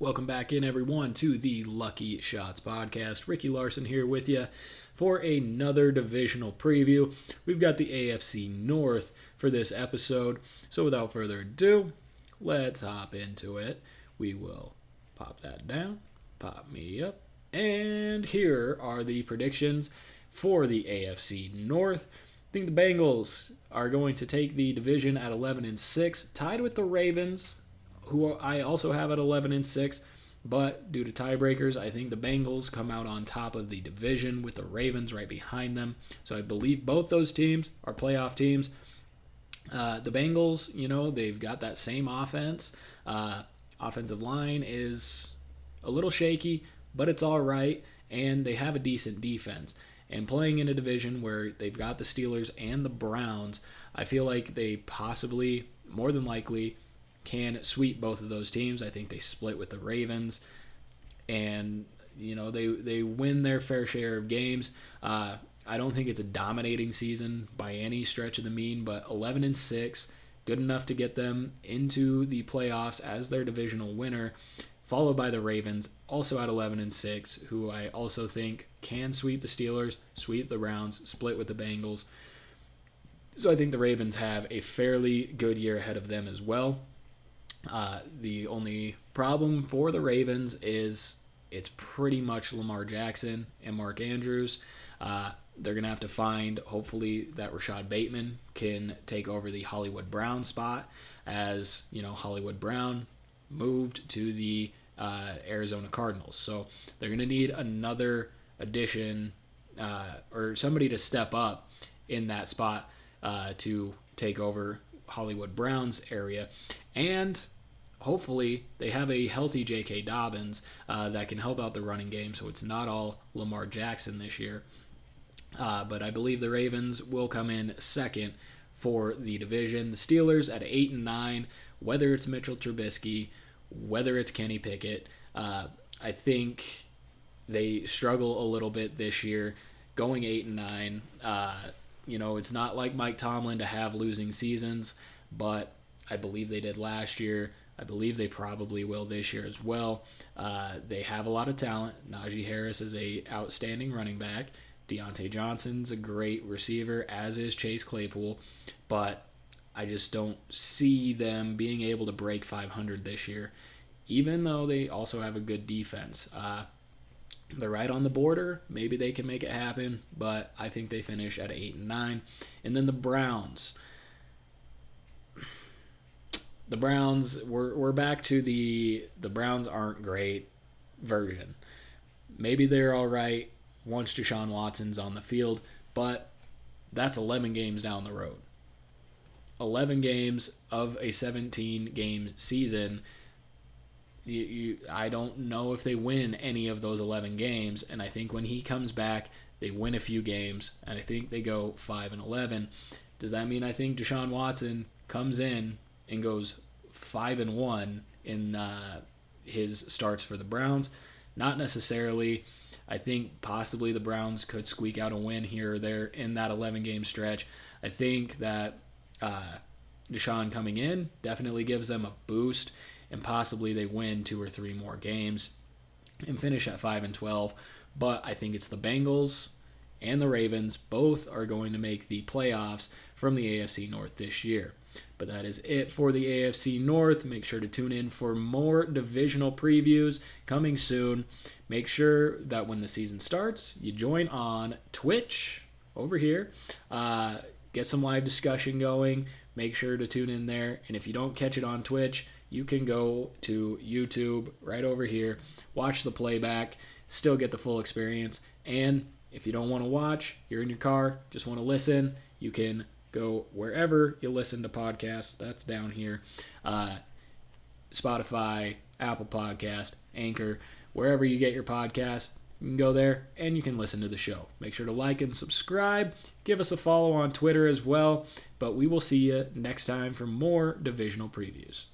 Welcome back in, everyone, to the Lucky Shots podcast. Ricky Larson here with you for another divisional preview. We've got the AFC North for this episode. So without further ado, let's hop into it. We will pop that down, pop me up, and here are the predictions for the AFC North. I think the Bengals are going to take the division at 11-6, tied with the Ravens, who I also have at 11-6, but due to tiebreakers, I think the Bengals come out on top of the division with the Ravens right behind them. So I believe both those teams are playoff teams. The Bengals, they've got that same offense. Offensive line is a little shaky, but it's all right, and they have a decent defense. And playing in a division where they've got the Steelers and the Browns, I feel like they possibly, more than likely, can sweep both of those teams. I think they split with the Ravens, and they win their fair share of games. I don't think it's a dominating season by any stretch of the mean, but 11-6, good enough to get them into the playoffs as their divisional winner, followed by the Ravens, also at 11-6, who I also think can sweep the Steelers, sweep the Browns, split with the Bengals. So I think the Ravens have a fairly good year ahead of them as well. The only problem for the Ravens is it's pretty much Lamar Jackson and Mark Andrews. They're going to have to find, hopefully, that Rashad Bateman can take over the Hollywood Brown spot, as, Hollywood Brown moved to the Arizona Cardinals. So they're going to need another addition or somebody to step up in that spot to take over Hollywood Brown's area. And hopefully they have a healthy J.K. Dobbins that can help out the running game, so it's not all Lamar Jackson this year. But I believe the Ravens will come in second for the division. The Steelers at 8-9, whether it's Mitchell Trubisky, whether it's Kenny Pickett, I think they struggle a little bit this year, going 8-9. It's not like Mike Tomlin to have losing seasons, but I believe they did last year. I believe they probably will this year as well. They have a lot of talent. Najee Harris is a outstanding running back. Deontay Johnson's a great receiver, as is Chase Claypool. But I just don't see them being able to break 500 this year, even though they also have a good defense. They're right on the border. Maybe they can make it happen, but I think they finish at 8-9. And then the Browns. The Browns, we're back to the Browns aren't great version. Maybe they're all right once Deshaun Watson's on the field, but that's 11 games down the road. 11 games of a 17-game season. I don't know if they win any of those 11 games, and I think when he comes back, they win a few games, and I think they go 5-11. Does that mean I think Deshaun Watson comes in and goes 5-1 in his starts for the Browns? Not necessarily. I think possibly the Browns could squeak out a win here or there in that 11-game stretch. I think that Deshaun coming in definitely gives them a boost, and possibly they win 2 or 3 more games and finish at 5-12. But I think it's the Bengals and the Ravens. Both are going to make the playoffs from the AFC North this year. But that is it for the AFC North. Make sure to tune in for more divisional previews coming soon. Make sure that when the season starts, you join on Twitch over here. Get some live discussion going. Make sure to tune in there. And if you don't catch it on Twitch, you can go to YouTube right over here. Watch the playback. Still get the full experience. And if you don't want to watch, you're in your car, just want to listen, you can go wherever you listen to podcasts. That's down here. Spotify, Apple Podcast, Anchor, wherever you get your podcasts. You can go there and you can listen to the show. Make sure to like and subscribe. Give us a follow on Twitter as well. But we will see you next time for more divisional previews.